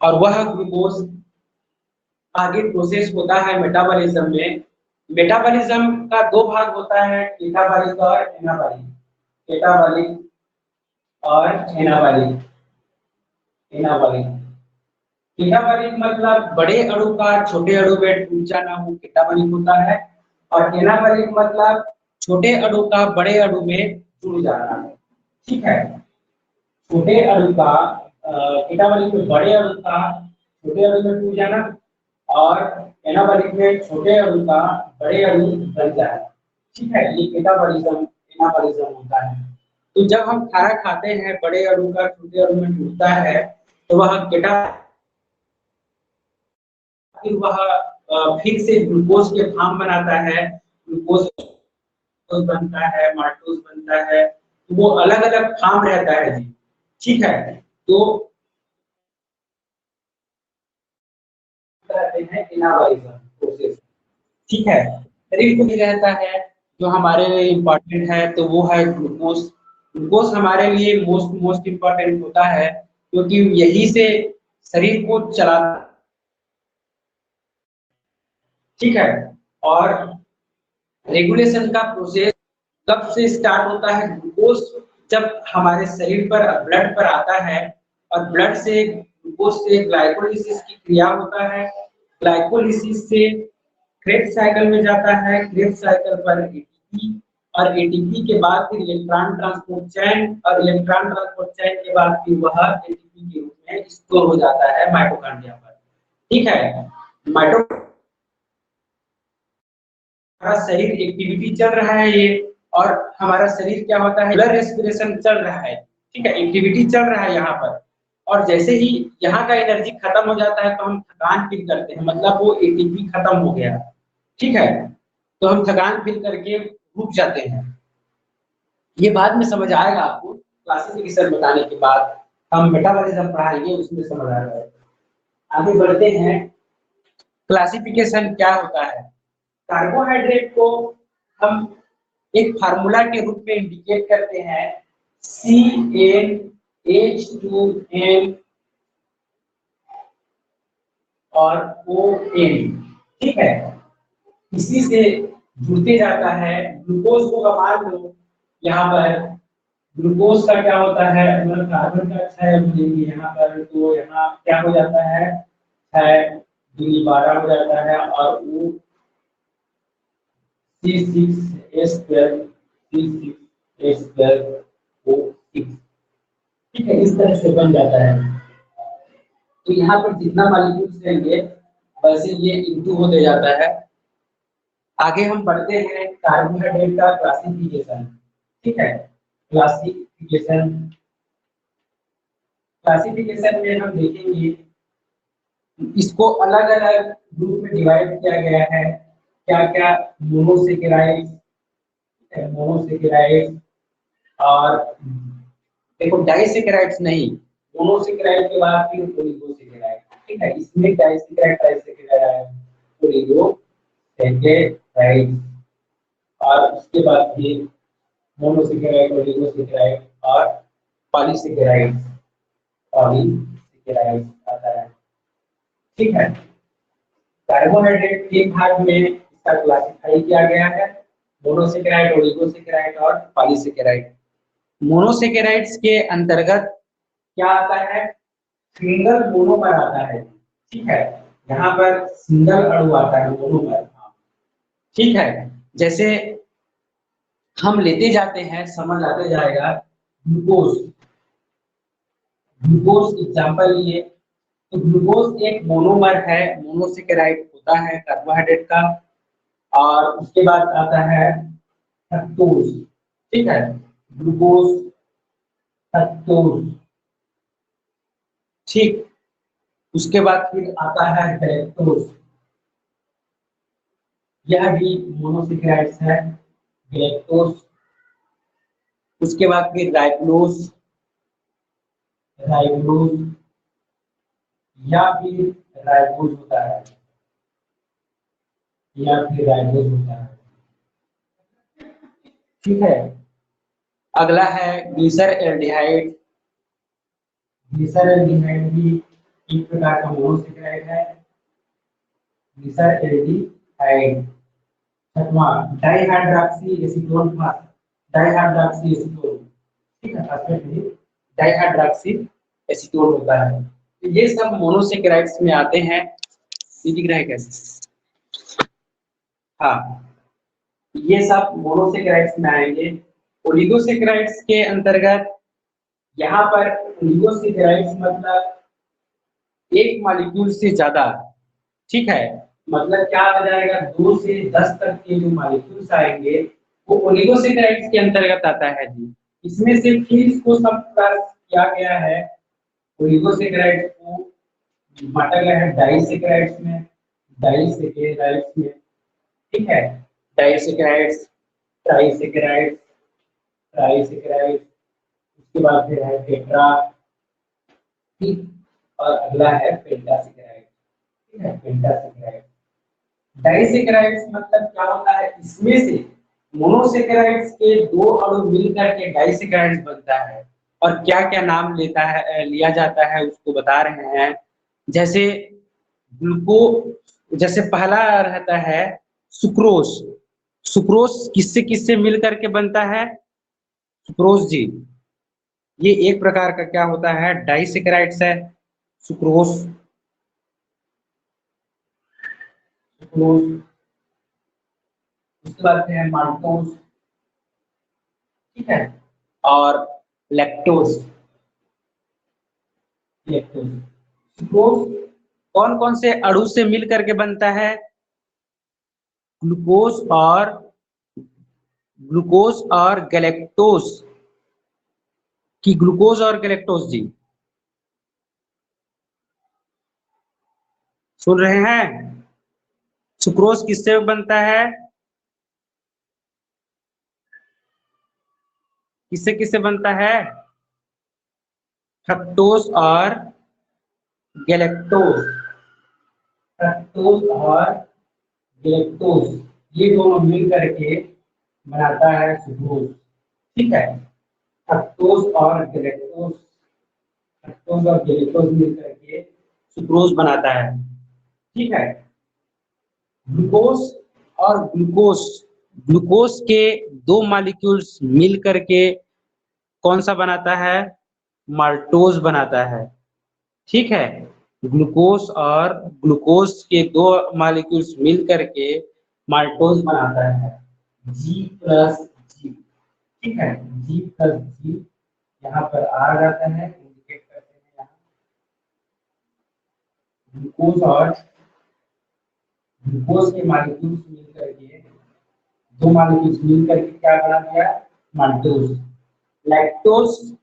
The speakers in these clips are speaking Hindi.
और वह ग्लूकोज आगे प्रोसेस होता है मेटाबॉलिज्म में। मेटाबॉलिज्म का दो भाग होता है, केटाबॉलिक और एनाबॉलिक। केटाबॉलिक और एनाबॉलिक। एनाबॉलिक केटाबॉलिक मतलब बड़े अणु का छोटे अणु में टूट जाना, वो केटाबॉलिक होता है। और एनाबॉलिक मतलब छोटे अणु का बड़े अणु में जुड़ जाना। ठीक है, छोटे अणु का केटाबॉलिक में बड़े अणु का छोटे अणु में टूट जाना, और एनाबॉलिक में छोटे अणु का बड़े अणु बन जाए। ठीक है, ये केटाबॉलिज्म एनाबॉलिज्म होता है। तो जब हम खाना खाते हैं बड़े अणु का छोटे अणु में टूटता है तो वह केटा, फिर वह फिर से ग्लूकोज के फॉर्म बनाता है। ग्लूकोज बनता है, माल्टोज बनता है, तो वो अलग अलग फॉर्म रहता है जी। ठीक है, तो कहते हैं एनाबॉलिज्म प्रोसेस। ठीक है, शरीर को भी रहता है जो हमारे लिए इम्पोर्टेंट है, तो वो है ग्लूकोज। ग्लूकोज हमारे लिए मोस्ट मोस्ट इम्पोर्टेंट होता है, क्योंकि यही से शरीर को चलाता। ठीक है, और रेगुलेशन का प्रोसेस कब से स्टार्ट होता है? ग्लूकोज जब हमारे शरीर पर ब्लड पर आता है, और ब्लड से ग्लूकोज से ग्लाइकोलिसिस की क्रिया होता है। ग्लाइकोलिसिस से क्रेब्स साइकिल में जाता है। क्रेब्स साइकिल पर एटीपी, और एटीपी के बाद फिर इलेक्ट्रॉन ट्रांसपोर्ट चेन, और इलेक्ट्रॉन ट्रांसपोर्ट चेन के बाद फिर वह एटीपी के रूप में स्टोर हो जाता है माइटोकॉन्ड्रिया पर। ठीक है, माइटो हमारा शरीर एक्टिविटी चल रहा है ये, और हमारा शरीर क्या होता है, ब्लड रेस्पिरेशन चल रहा है। ठीक है, एक्टिविटी चल रहा है यहाँ पर, और जैसे ही यहाँ का एनर्जी खत्म हो जाता है तो हम थकान फील करते हैं, मतलब वो एटीपी खत्म हो गया। ठीक है, तो हम थकान फील करके रुक जाते हैं। ये बाद में समझ आएगा आपको, क्लासिफिकेशन बताने के बाद हम मेटाबॉलिज्म पढ़ाएंगे, उसमें समझ आएगा। आगे बढ़ते हैं, क्लासिफिकेशन क्या होता है। कार्बोहाइड्रेट को हम एक फार्मूला के रूप में इंडिकेट करते हैं, CnH2n और ON। ठीक है, इसी से जुड़ते जाता है। ग्लूकोज को मान लो, यहाँ पर ग्लूकोज का क्या होता है, मतलब कार्बन का 6 देंगे यहाँ पर, तो यहाँ क्या हो जाता है, 6 दूनी 12 हो जाता है, और वो C6H12 C6H12O6। ठीक है, इस तरह से बन जाता है। तो यहाँ पर जितना मॉलिक्यूल्स रहेंगे वैसे ये इंटू होते जाता है। आगे हम बढ़ते हैं, कार्बोहाइड्रेट का क्लासिफिकेशन। ठीक है, क्लासिफिकेशन क्लासिफिकेशन में हम देखेंगे इसको अलग अलग ग्रुप में डिवाइड किया गया है। क्या क्या, मोनोसेकेराइड्स, मोनोसेकेराइड्स, और देखो डाइसेकेराइड्स नहीं, मोनोसेकेराइड के बाद फिर ओलिगोसेकेराइड। ठीक है, इसमें डाइसेकेराइड ट्राइसेकेराइड ओलिगोसेकेराइड, और उसके बाद फिर मोनोसेकेराइड ओलिगोसेकेराइड और पॉलीसेकेराइड। पॉलीसेकेराइड आता है। ठीक है, कार्बोहाइड्रेट के भाग में इसका क्लासिफाई किया गया है, मोनोसेकेराइड ओलिगोसेकेराइड और पॉलीसेकेराइड। मोनोसेकेराइड्स के अंतर्गत क्या आता है, सिंगल मोनोमर आता है। ठीक है, यहाँ पर सिंगल अणु आता है, मोनोमर। ठीक है, जैसे हम लेते जाते हैं, समझ आते जाएगा। ग्लूकोज, ग्लूकोज एग्जांपल लिए, तो ग्लूकोज एक मोनोमर है, मोनोसेकेराइड होता है कार्बोहाइड्रेट का। और उसके बाद आता है फ्रक्टोज। ठीक है, ग्लूकोज, फ्रक्टोज। ठीक, उसके बाद फिर आता है गैलेक्टोज, यह भी मोनोसेकेराइड्स है, गैलेक्टोज। उसके बाद फिर राइबोज, राइबोज या फिर राइबोज होता है, या फिर राइबोज होता है। ठीक है, अगला है ग्लिसरॉल्डिहाइड। ग्लिसरॉल्डिहाइड भी एक प्रकार का मोनोसेकेराइड है। दूसरा एल्डिहाइड। छठवां डाइहाइड्रॉक्सी एसीटोन था, डाइहाइड्रॉक्सी एसीटोन, ठीक है, फॉस्फेट नहीं, डाइहाइड्रॉक्सी एसीटोन होता है। तो ये सब मोनोसेकेराइड्स में आते हैं। ये दिख रहा है कैसे? हाँ, ये सब मोनोसेकेराइड्स में आएंगे। ओलिगोसेकेराइड्स के अंतर्गत यहाँ पर ओलिगोसेकेराइड्स मतलब एक मॉलिक्यूल से ज्यादा, ठीक है, मतलब क्या आ जाएगा, 2 से 10 तक के जो मॉलिक्यूल्स आएंगे वो ओलिगोसेकेराइड्स के अंतर्गत आता है जी। इसमें से फिर इसको सब क्लास किया गया है, ओलिगोसेकेराइड्स को बांटा गया है डाइसेकेराइड्स में, डाइसेकेराइड्स में, ठीक है, डाइसेकेराइड्स, ट्राइसेकेराइड्स, ट्राइसेकेराइड्स, उसके बाद फिर है टेट्रा, ठीक, और अगला है पेंटासेकेराइड, ठीक है, पेंटासेकेराइड। डाइसेकेराइड्स मतलब क्या होता है, इसमें से मोनोसेकेराइड्स के 2 अणु मिलकर के डाइसेकेराइड्स बनता है। और क्या क्या नाम लेता है, लिया जाता है उसको बता रहे हैं। जैसे ग्लूको, जैसे पहला रहता है सुक्रोज। सुक्रोज किससे किससे मिल करके बनता है? सुक्रोज जी, ये एक प्रकार का क्या होता है, डाइसेकेराइड्स है सुक्रोज। सुक्रोज, उसके बाद है माल्टोज, ठीक है, और लैक्टोज। लैक्टोज, सुक्रोज कौन कौन से अणु से मिल करके बनता है? ग्लूकोज और गैलेक्टोज, की ग्लूकोज और गैलेक्टोज जी, सुन रहे हैं? सुक्रोज किससे बनता है? किससे किससे बनता है? फ्रक्टोज और गैलेक्टोज, फ्रक्टोज और गैलेक्टोज, ये दोनों मिल करके बनाता है सुक्रोज, ठीक है। फ्रक्टोज और गैलेक्टोज, फ्रक्टोज और गैलेक्टोज मिल करके सुक्रोज बनाता है, ठीक है। ग्लूकोज और ग्लूकोज, ग्लूकोज के 2 मॉलिक्यूल्स मिल करके कौन सा बनाता है? माल्टोज बनाता है, ठीक है। ग्लूकोज और ग्लूकोज के 2 मॉलिक्यूल्स मिल करके माल्टोज बनाता है, G प्लस G, ठीक है, G प्लस G, यहाँ पर आ जाता है, इंडिकेट करते हैं यहाँ। ग्लूकोज और ग्लूकोज के मॉलिक्यूल्स मिल करके, 2 मॉलिक्यूल्स मिल करके क्या बना दिया? माल्टोज। लैक्टोज,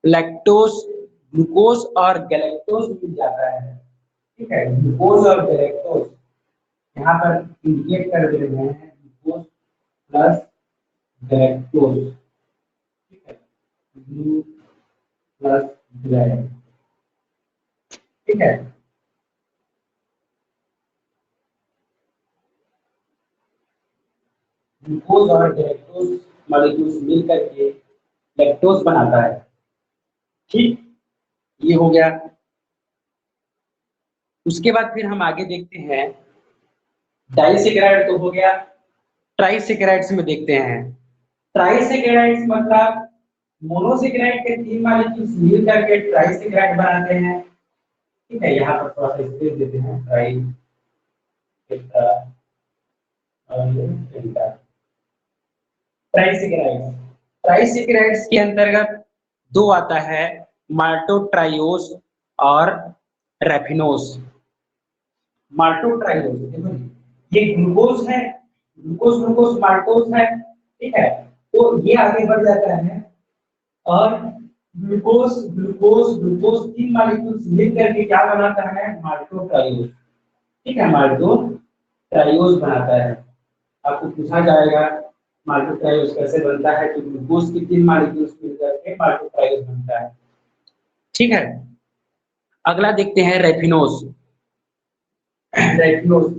लैक्टोज ग्लूकोज और गैलेक्टोज मिल जाता है, ठीक है, ग्लूकोज और गैलेक्टोज यहाँ पर इंडिकेट कर दे रहे हैं, ग्लूकोज प्लस गैलेक्टोज, ठीक है, ग्लू प्लस गैलेक्ट, ठीक है। ग्लूकोज और गैलेक्टोज मॉलिक्यूल्स मिल करके लैक्टोज बनाता है, ठीक, ये हो गया। उसके बाद फिर हम आगे देखते हैं, डाइसेकेराइड तो हो गया, ट्राइसेकेराइड्स में देखते हैं। ट्राइसेकेराइड्स मतलब मोनोसेकेराइड के 3 मॉलिक्यूल्स मिल करके ट्राइसेकेराइड बनाते हैं, ठीक है। यहाँ पर थोड़ा सा स्पेस देते हैं, ट्राई टेट्रा और पेंटा। ट्राइसेकेराइड्स, ट्राइसेकेराइड्स के अंतर्गत 2 आता है, माल्टोट्राइओस और रैफिनोस। माल्टोट्राइओस देखो ये ग्लूकोज है, ग्लूकोज ग्लूकोज माल्टोज है, ठीक है, तो ये आगे बढ़ जाता है और ग्लूकोज ग्लूकोज ग्लूकोज 3 मॉलिक्यूल्स मिल करके क्या बनाता है? माल्टोट्राइओस, ठीक है, माल्टोट्राइओस बनाता है। आपको पूछा जाएगा माल्टोट्राइओस कैसे बनता है, तो ग्लूकोज की 3 मॉलिक्यूल्स मिल करके माल्टोट्राइओस बनता है, ठीक है। अगला देखते हैं रेफिनोस। रेफिनोस,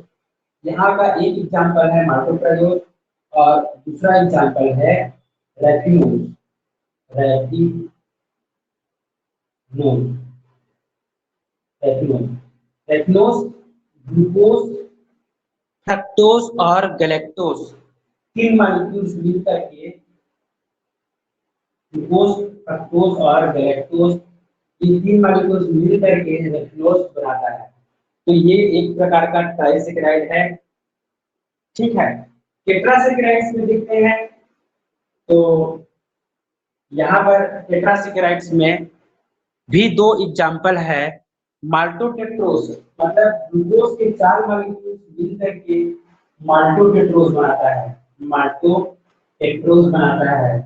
यहाँ का एक एग्जांपल है माल्टोट्राइओस और दूसरा एग्जांपल है रेफिनोस, रेफिनोस, एथेनॉल। एथेनोस, ग्लूकोज, फ्रक्टोज और गैलेक्टोज, तीन मॉलिक्यूल्स मिलकर के ग्लूकोज, फ्रक्टोज और गैलेक्टोज, ये तीन मॉलिक्यूल्स मिलकर के एथेनोस बनाता है। तो ये एक प्रकार का ट्राइसैकेराइड है। ठीक है, टेट्रासैकेराइड्स में देखते हैं तो यहाँ पर टेट्रासैकेराइड्स में भी दो एग्जाम्पल है। माल्टोटेट्रोज, मतलब ग्लूकोज के चार मॉलिक्यूल्स मिलकर के माल्टोटेट्रोज बनाता है, माल्टोटेट्रोज बनाता है।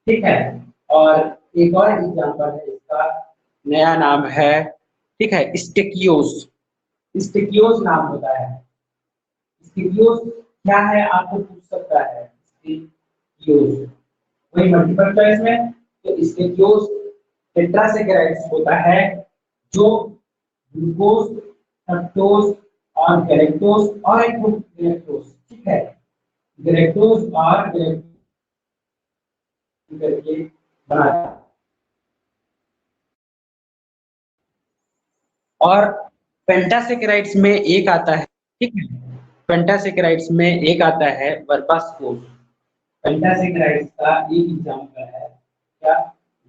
ठीक है, और एक और एग्जाम्पल है, इसका नया नाम है, ठीक है, स्टेकियोस। स्टेकियोस नाम होता है। स्टेकियोस क्या है आपको पूछ सकता है। स्टेकियोस वही मल्टीपल चॉइस में, तो स्टेकियोस टेट्रासैकेराइड्स होता है जो ग्लूकोज, फ्रक्टोज और गैलेक्टोज और एक गैलेक्टोज, ठीक है, गैलेक्टोज और गैलेक्टोज करके बनाता है। और पेंटासेकेराइड्स में एक आता है, ठीक है, पेंटासेकेराइड्स में एक आता है वर्बास्कोस। पेंटासेकेराइड्स का एक एग्जांपल है क्या,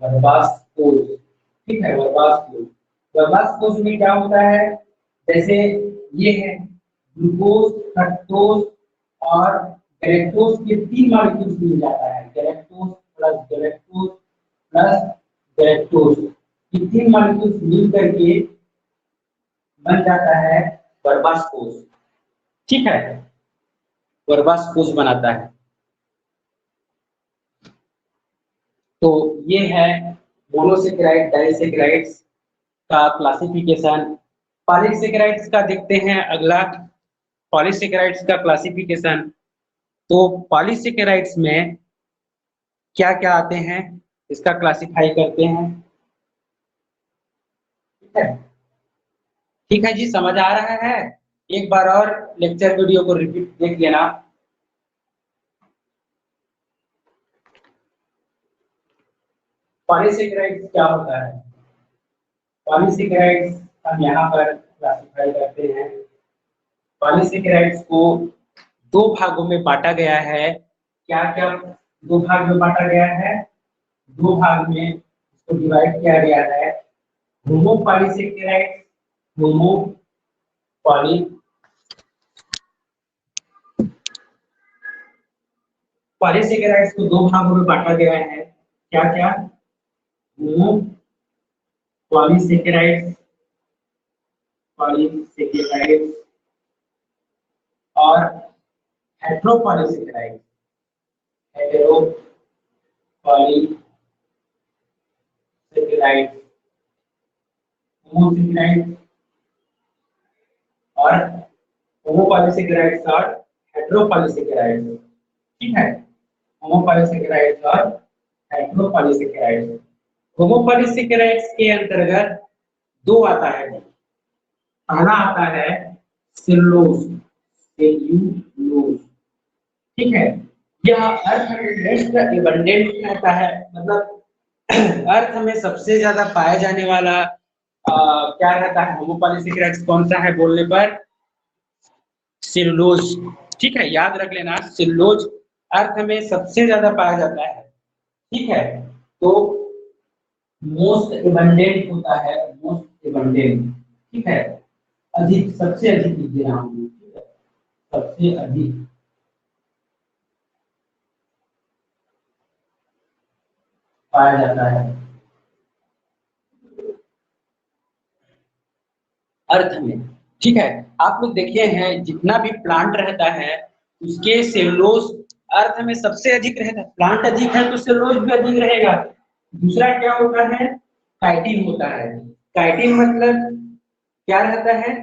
वर्बास्कोस। ठीक है, वर्बास्कोस। वर्बास्कोस में क्या होता है, जैसे ये है ग्लूकोज, फ्रक्टोज और गैलेक्टोज के तीन मॉलिक्यूल्स मिल जाता है, galactose plus galactose plus galactose, ये तीन मॉलिक्यूल्स मिल करके बन जाता है वर्बास्कोस। ठीक है, वर्बास्कोस बनाता है। तो ये है मोनोसेकेराइड, डाइसेकेराइड्स का क्लासिफिकेशन। पॉलीसेकेराइड्स का देखते हैं अगला, पॉलीसेकेराइड्स का क्लासिफिकेशन। तो पॉलीसेकेराइड्स में क्या क्या आते हैं, इसका क्लासिफाई करते हैं। ठीक है, ठीक है जी, समझ आ रहा है। एक बार और लेक्चर वीडियो को रिपीट देख लेना। पॉलीसेकेराइड्स क्या होता है, पॉलीसेकेराइड्स हम यहाँ पर क्लासिफाई करते हैं। पॉलीसेकेराइड्स को दो भागों में बांटा गया है। क्या क्या दो भाग में बांटा गया है, दो भाग में इसको डिवाइड किया गया है। होमोपॉलीसेकेराइड्स, होमोपॉली पॉलीसेकेराइड्स को दो भागों में बांटा गया है। क्या क्या, होमोपॉलीसेकेराइड्स, पॉलीसेकेराइड्स और हेटेरोपॉलीसेकेराइड्स, हेटेरोपॉलीसेकेराइड्स, होमोसेकेराइड्स और होमोपॉलीसेकेराइड्स और हेटेरोपॉलीसेकेराइड्स। ठीक है, होमोपॉलीसेकेराइड्स और हेटेरोपॉलीसेकेराइड्स। होमोपॉलीसेकेराइड्स के अंतर्गत दो आता है। पहला आता है सेलुलोज, सेल्यूलोज। ठीक है, यह अर्थ में मोस्ट एबंडेंट रहता है, मतलब अर्थ में सबसे ज्यादा पाया जाने वाला क्या रहता है, होमोपॉलीसेकेराइड्स कौन सा है बोलने पर, सेलुलोज। ठीक है, याद रख लेना, सेलुलोज अर्थ में सबसे ज्यादा पाया जाता है। ठीक है, तो मोस्ट एबंडेंट होता है, मोस्ट एबंडेंट। ठीक है, अधिक, सबसे अधिक लिखिए नाम, ठीक है, सबसे अधिक पाया जाता है अर्थ में। ठीक है, आप लोग देखिए हैं जितना भी प्लांट रहता है उसके सेलुलोज अर्थ में सबसे अधिक रहता है। प्लांट अधिक है तो सेलुलोज भी अधिक रहेगा। दूसरा क्या होता है, काइटिन होता है। काइटिन मतलब क्या रहता है,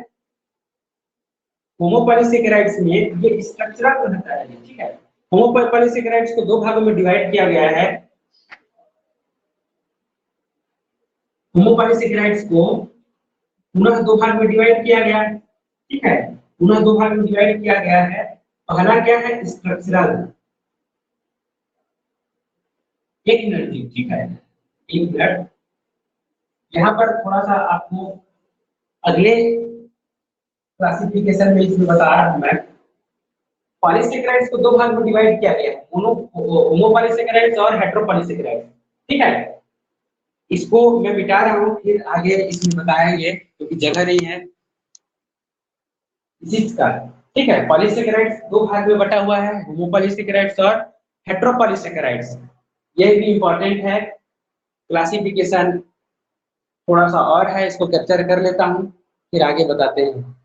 होमोपॉलीसेकेराइड्स में ये स्ट्रक्चरल रहता है। ठीक है, होमोपॉलीसेकेराइड्स को दो भागों में डिवाइड किया गया है। होमोपॉलीसेकेराइड्स को पुनः दो भाग में डिवाइड किया गया है। ठीक है, पुनः दो भाग में डिवाइड किया गया है। पहला क्या है, स्ट्रक्चरल, एक मिनट जी, ठीक है, एक मिनट, यहाँ पर थोड़ा सा आपको अगले क्लासिफिकेशन में इसमें बता रहा हूं मैं, पॉलीसेकेराइड्स को दो भाग में डिवाइड किया गया है, होमोपॉलीसेकेराइड्स और हेटेरोपॉलीसेकेराइड्स। ठीक है, इसको मैं मिटा रहा हूँ, फिर आगे इसमें बताएंगे क्योंकि जगह नहीं है इसी का। ठीक है, पॉलीसेकेराइड्स दो भाग में बटा हुआ है, होमोपॉलीसेकेराइड्स और हेटेरोपॉलीसेकेराइड्स। ये भी इंपॉर्टेंट है, क्लासिफिकेशन थोड़ा सा और है, इसको कैप्चर कर लेता हूँ फिर आगे बताते हैं।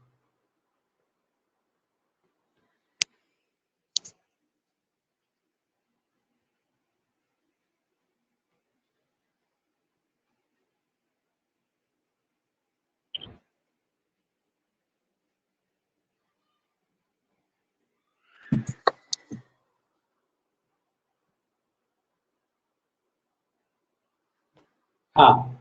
हाँ,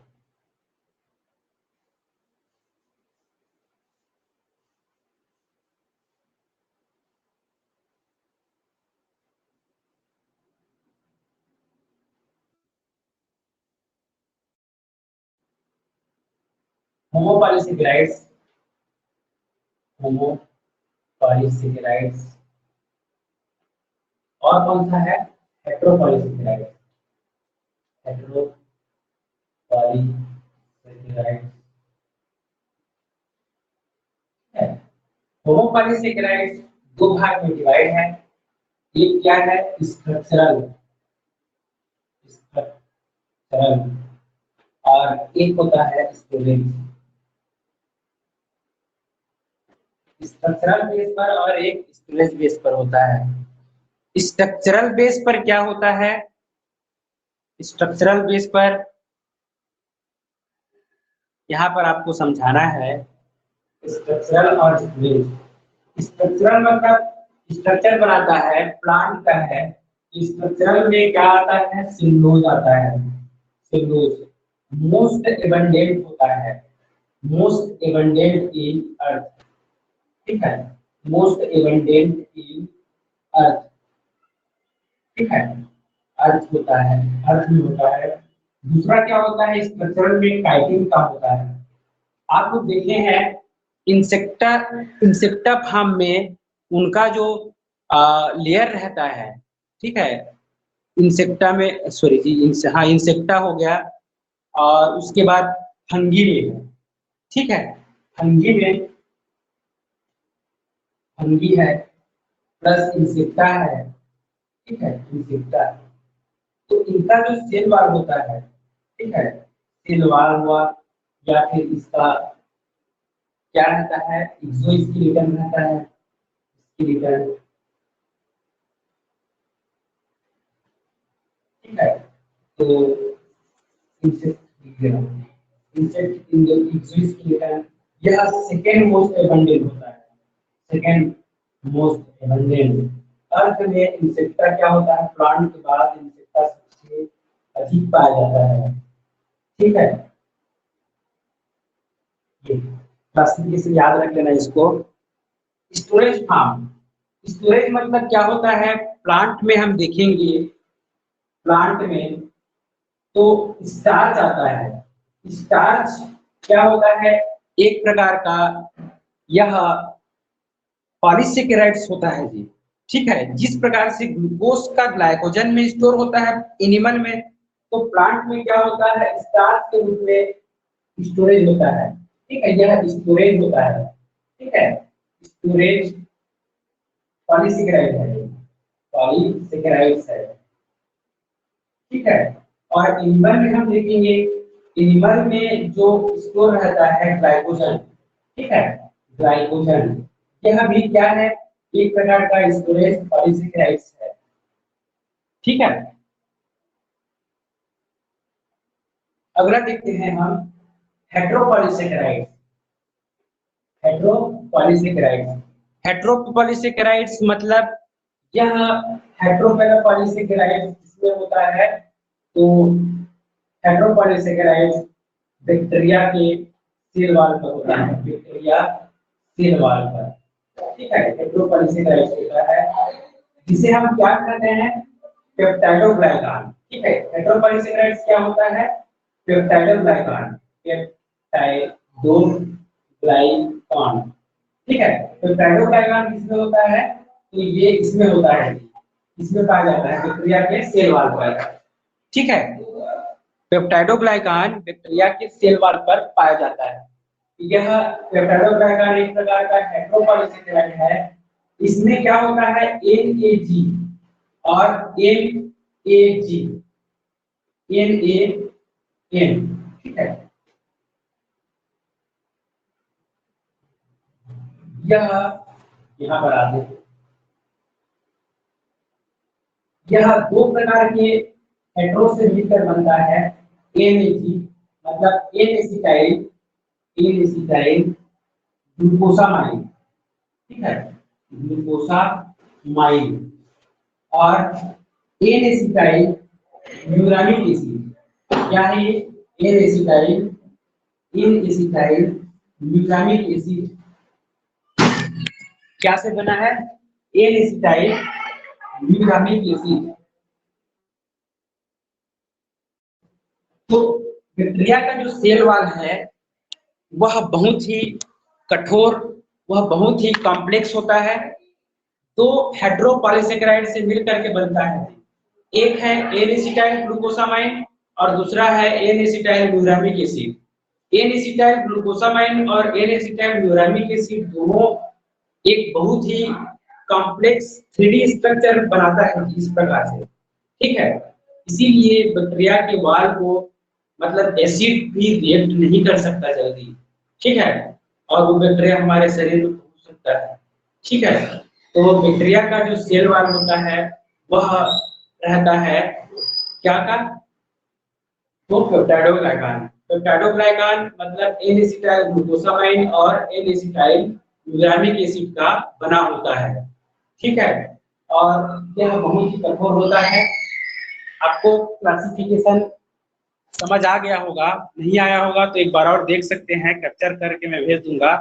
होमोपॉलीसेकेराइड्स, होमोपॉलीसेकेराइड्स और कौन सा है, हेटेरोपॉलीसेकेराइड्स, हेटेरोपॉलीसेकेराइड्स है। होमोपॉलीसेकेराइड्स दो भाग में डिवाइड है, एक क्या है, स्ट्रक्चरल, स्ट्रक्चरल और एक होता है स्टोरेज। स्ट्रक्चरल बेस पर और एक स्टोरेज बेस पर होता है। स्ट्रक्चरल बेस पर क्या होता है, स्ट्रक्चरल बेस पर यहाँ पर आपको समझाना है, स्ट्रक्चरल और स्टोरेज। स्ट्रक्चरल मतलब स्ट्रक्चर बनाता है, प्लांट का है। स्ट्रक्चरल में क्या आता है, सेलुलोज आता है, सेलुलोज मोस्ट एबंडेंट होता है, मोस्ट एबंडेंट इन अर्थ। ठीक है, मोस्ट एबंडेंट इन अर्थ। ठीक है, अर्थ होता है, अर्थ में होता है। दूसरा क्या होता है, स्ट्रक्चरल में काइटिन का होता है। आप लोग देखे हैं इंसेक्टा, इंसेक्टा फार्म में उनका जो लेयर रहता है, ठीक है, इंसेक्टा में, सॉरी जी, हाँ इंसेक्टा हो गया, और उसके बाद फंगी में है। ठीक है, फंगी में, फंगी है प्लस इंसेक्टा है। ठीक है, इंसेक्टा, तो इनका जो सेल वाल होता है, ठीक है, सेल वाल हुआ या फिर इसका क्या रहता है, एक्सोस्केलेटन रहता है, स्केलेटन। ठीक है, तो insect, insect in the exoskeleton, यह सेकेंड मोस्ट एबंडेंट होता है, सेकेंड मोस्ट एबंडेंट। अर्थ में इंसेक्टा क्या होता है, प्लांट के बाद इंसेक्टा सबसे अधिक पाया जाता है। ठीक है, ये क्लासिफिकेशन याद रख लेना इसको। स्टोरेज फार्म, स्टोरेज मतलब क्या होता है, प्लांट में हम देखेंगे, प्लांट में तो स्टार्च आता है। स्टार्च क्या होता है, एक प्रकार का यह पॉलीसेकेराइड्स होता है जी। ठीक है, जिस प्रकार से ग्लूकोज का ग्लाइकोजन में स्टोर होता है एनिमल में, तो प्लांट में क्या होता है, स्टार्च के रूप में स्टोरेज होता है। ठीक है, यह स्टोरेज होता है। ठीक है, स्टोरेज पॉलीसेकेराइड है, पॉलीसेकेराइड्स है। ठीक है, और एनिमल में हम देखेंगे, एनिमल में जो स्टोर रहता है ग्लाइकोजन। ठीक है, ग्लाइकोजन, यह भी क्या है, एक प्रकार का स्टोरेज पॉलीसेकेराइड्स है। ठीक है, अगला देखते हैं हम हेटेरोपॉलीसेकेराइड्स, हेटेरोपॉलीसेकेराइड्स। हेटेरोपॉलीसेकेराइड्स मतलब यह हेटेरोपॉलीसेकेराइड्स इसमें होता है, तो हेटेरोपॉलीसेकेराइड्स बैक्टीरिया के सेल वॉल पर होता है, बैक्टीरिया सेल वॉल पर। ठीक है, हेटेरोपॉलीसेकेराइड्स होता है जिसे हम क्या कहते हैं, पेप्टाइडोग्लाइकान। ठीक है, हेटेरोपॉलीसेकेराइड्स क्या होता है, पेप्टाइडोग्लाइकान, पेप्टाइडोग्लाइकान पेप्टाइडोग्लाइकान, ठीक है। पेप्टाइडोग्लाइकान किसमें होता है, तो ये इसमें होता है, इसमें पाया जाता है बैक्टीरिया के सेल वॉल पर, ठीक है। पेप्टाइडोग्लाइकान बैक्टीरिया के सेल वॉल पर पाया जाता है। यह पेप्टाइडोग्लाइकान एक प्रकार का हेटेरोपॉलीसेकेराइड है। इसमें क्या होता है, NAG और NAG, NAN, ठीक है। यह यहाँ पर आते हैं, यह दो प्रकार के हेटेरो से मिलकर बनता है NAG, मतलब N एसिटाइल ग्लूकोसामाइन, ठीक है, ग्लूकोसामाइन, और एन एसिटाइल यूरानिक एसिड, क्या है ये, एन एसिटाइल यूरानिक एसिड, क्या से बना है, एन एसिटाइल यूरानिक एसिड। तो बैक्टीरिया का जो सेल वॉल है वह बहुत ही कठोर, वह बहुत ही कॉम्प्लेक्स होता है। दो हेटेरोपॉलीसेकेराइड से मिलकर के बनता है, एक है एन एसिटाइल ग्लूकोसामाइन और दूसरा है N acetyl glutamic acid. N acetyl glucosamine और एन एसिटाइल ग्लूरामिक एसिड दोनों एक बहुत ही कॉम्प्लेक्स 3D स्ट्रक्चर बनाता है इस प्रकार से, ठीक है। इसीलिए बैक्टीरिया के वाल को मतलब एसिड भी रिएक्ट नहीं कर सकता जल्दी, ठीक है, और वो बैक्टीरिया हमारे शरीर में घुस सकता है, ठीक है। तो बैक्टीरिया का जो सेल वॉल होता है वह रहता है क्या का, तो पेप्टाइडोग्लाइकान। पेप्टाइडोग्लाइकान मतलब एन एसिटाइल ग्लूकोसामाइन और एन एसिटाइल यूरानिक एसिड का बना होता है, ठीक है। और यह बहुत ही कठोर होता है। आपको क्लासिफिकेशन समझ आ गया होगा, नहीं आया होगा तो एक बार और देख सकते हैं, कैप्चर करके मैं भेज दूंगा,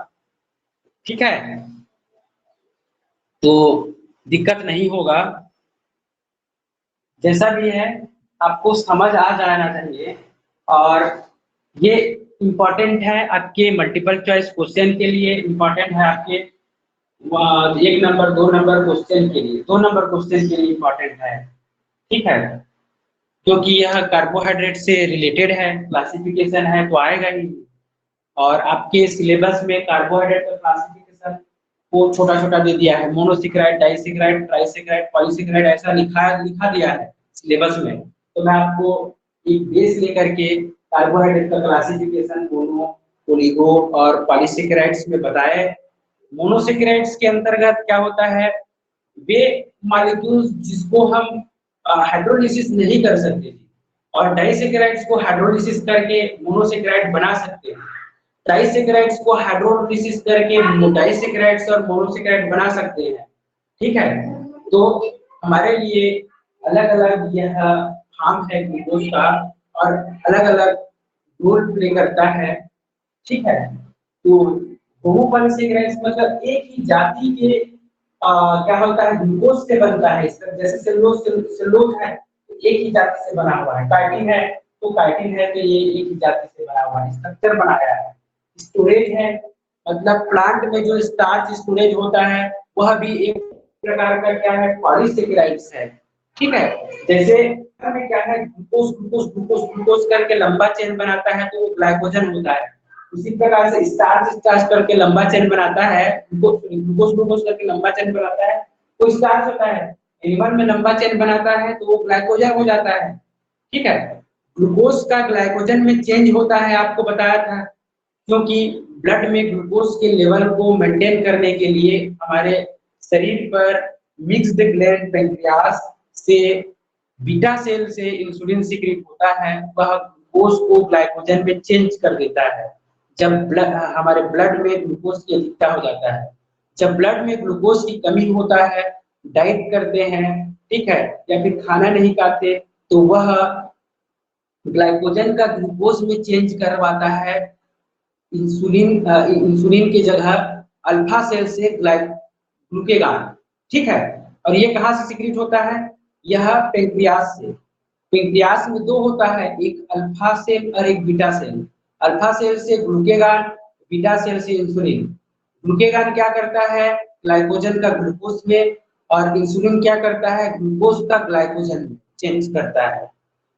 ठीक है, तो दिक्कत नहीं होगा। जैसा भी है आपको समझ आ जाना चाहिए, और ये इम्पोर्टेंट है आपके मल्टीपल चॉइस क्वेश्चन के लिए, इम्पोर्टेंट है आपके 1 नंबर 2 नंबर क्वेश्चन के लिए, 2 नंबर क्वेश्चन के लिए इम्पोर्टेंट है, ठीक है, क्योंकि यह कार्बोहाइड्रेट से रिलेटेड है, क्लासिफिकेशन है तो आएगा ही। और आपके सिलेबस में कार्बोहाइड्रेट का क्लासिफिकेशन को छोटा छोटा दे दिया है, मोनोसेकेराइड, डाइसेकेराइड, ट्राइसेकेराइड, पॉलीसेकेराइड, ऐसा लिखा दिया है सिलेबस में। तो मैं आपको एक बेस लेकर के कार्बोहाइड्रेट का क्लासिफिकेशन मोनो, ओलिगो और पॉलीसेकेराइड्स में बताए। मोनोसेकेराइड्स के अंतर्गत क्या होता है, वे मॉलिक्यूल्स जिसको हम हाइड्रोलिसिस नहीं कर सकते थे, और डाइसेकेराइड्स को हाइड्रोलिसिस करके मोनोसेकेराइड बना सकते हैं, ट्राइसेकेराइड्स को हाइड्रोलिसिस करके डाइसेकेराइड्स और मोनोसेकेराइड बना सकते हैं, ठीक है। तो हमारे लिए अलग अलग यह फॉर्म है ग्लूकोज का, और अलग अलग रोल प्ले करता है, ठीक है। तो होमोपॉलीसेकेराइड्स मतलब एक ही जाति के क्या होता है, ग्लूकोज से बनता है, इस तरह जैसे सेलुलोज है तो एक ही जाति से बना हुआ है, काइटिन है तो काइटिन है तो ये एक ही जाति से बना हुआ है, स्ट्रक्चर बनाया है। स्टोरेज है मतलब प्लांट में जो स्टार्च स्टोरेज होता है वह भी एक प्रकार का क्या है, पॉलीसेकेराइड्स है, ठीक है। जैसे में क्या है, ग्लूकोज ग्लूकोज ग्लूकोज ग्लूकोज करके लंबा चेन बनाता है तो वो ग्लाइकोजन होता है। उसी प्रकार से स्टार्च स्टार्च करके लंबा चेन बनाता है, ग्लूकोज ग्लूकोज करके लंबा चेन बनाता है तो स्टार्च होता है। एनिमल में लंबा चेन बनाता है तो वो ग्लाइकोजन हो जाता है, ठीक है। ग्लूकोज का ग्लाइकोजन में चेंज होता है, आपको बताया था, क्योंकि ब्लड में ग्लूकोज के लेवल को मेंटेन करने के लिए हमारे शरीर पर मिक्स्ड ग्लैंड पैंक्रियास से बीटा सेल से इंसुलिन सीक्रेट होता है, वह ग्लूकोज को ग्लाइकोजन में चेंज कर देता है। जब हमारे ब्लड में ग्लूकोज की अधिकता हो जाता है, जब ब्लड में ग्लूकोज की कमी होता है, डाइट करते हैं, ठीक है, या फिर खाना नहीं खाते, तो वह ग्लाइकोजन का ग्लूकोज में चेंज करवाता है, इंसुलिन की जगह अल्फा सेल से ग्लूकेगान, ठीक है। और ये कहाँ से सीक्रेट होता है, यह पेंक्रियास से। पेंक्रियास में दो होता है, एक अल्फा सेल और एक बीटा सेल। अल्फा सेल से ग्लूकेगान, बीटा सेल से इंसुलिन। ग्लूकेगान क्या करता है, ग्लाइकोजन का ग्लूकोज में, और इंसुलिन क्या करता है, ग्लूकोज का ग्लाइकोजन में चेंज करता है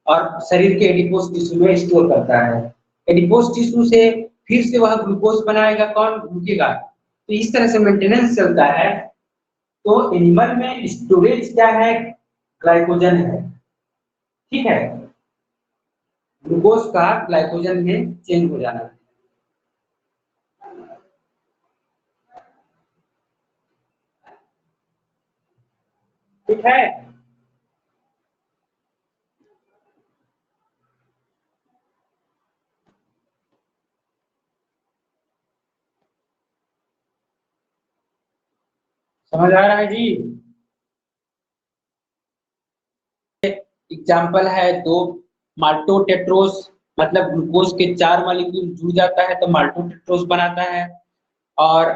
और शरीर के एडिपोज टिश्यू में स्टोर करता है। एडिपोज टिश्यू से फिर से वह ग्लूकोज बनाएगा कौन, ग्लूकेगान। तो इस तरह से मेंटेनेंस चलता है। तो एनिमल में स्टोरेज क्या है, ग्लाइकोजन है, ठीक है, ग्लूकोज का ग्लाइकोजन में चेंज हो जाना है। ठीक है, समझ आ रहा है जी। एग्जाम्पल है दो, माल्टोटेट्रोस, मतलब ग्लूकोज के 4 मॉलिक्यूल जुड़ जाता है तो माल्टोटेट्रोस बनाता है। और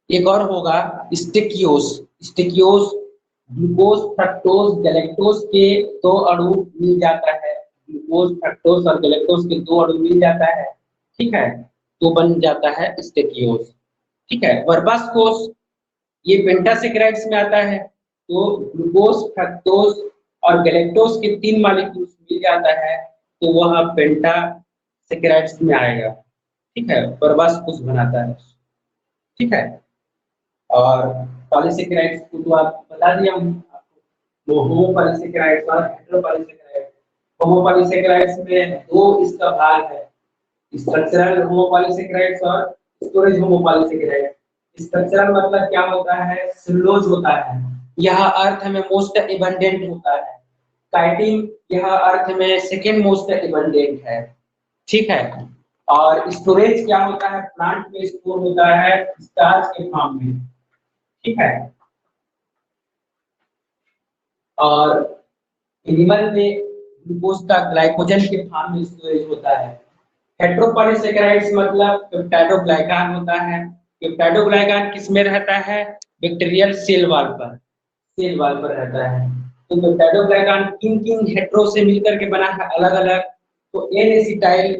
एक और होगा स्टेकियोस। स्टेकियोस ग्लूकोज फ्रक्टोज गैलेक्टोज के 2 अणु मिल जाता है, ग्लूकोज फ्रक्टोज और गैलेक्टोज के 2 अणु मिल जाता है, ठीक है, तो बन जाता है स्टेकियोस। ठीक है, वर्बस कोश ये पेंटासेकेराइड्स में आता है, तो ग्लूकोज फ्रक्टोज और गैलेक्टोज के 3 मॉलिक्यूल मिल जाता है तो वह पेंटासेकेराइड्स में आएगा। ठीक है, वर्बस कोश बनाता है, ठीक है। और पॉलीसेकेराइड्स को तो आप बता दिया हूं आपको, वो होमोपॉलीसेकेराइड्स और हेटेरोपॉलीसेकेराइड्स। होमोपॉलीसेकेराइड्स में 2 इसका भाग है, स्ट्रक्चरल होमोपॉलीसेकेराइड्स और स्टोरेज होमोपॉलीसेकेराइड्स। स्ट्रक्चरल मतलब क्या होता है, सेलुलोज होता है, यह अर्थ में मोस्ट एबंडेंट होता है। काइटिन यह अर्थ में सेकेंड मोस्ट एबंडेंट है, ठीक है। और स्टोरेज क्या होता है, प्लांट में स्टोर होता है स्टार्च के फॉर्म में, ठीक है। और एनिमल में ग्लूकोज का ग्लाइकोजन के फॉर्म में स्टोरेज होता है। हेटेरोपॉलीसेकेराइड्स मतलब पेप्टाइडोग्लाइकान होता है। पेप्टाइडोग्लाइकान किस में रहता है, बैक्टीरियल सेल वॉल पर, सेल वॉल पर रहता है। तो पेप्टाइडोग्लाइकान किन किन हेटेरो से मिलकर के बना है, अलग अलग, तो एन एसिटाइल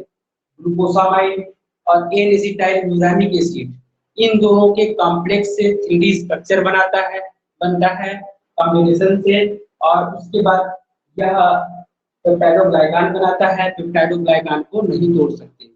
ग्लूकोसामाइड और एन एसिटाइल न्यूरामिक एसिड, इन दोनों के कॉम्प्लेक्स से 3D स्ट्रक्चर बनाता है, बनता है कॉम्बिनेशन से। और उसके बाद यह पेप्टाइडोग्लाइकान बनाता है, पेप्टाइडोग्लाइकान को नहीं तोड़ सकते।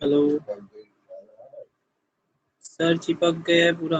हेलो सर, चिपक गया है पूरा।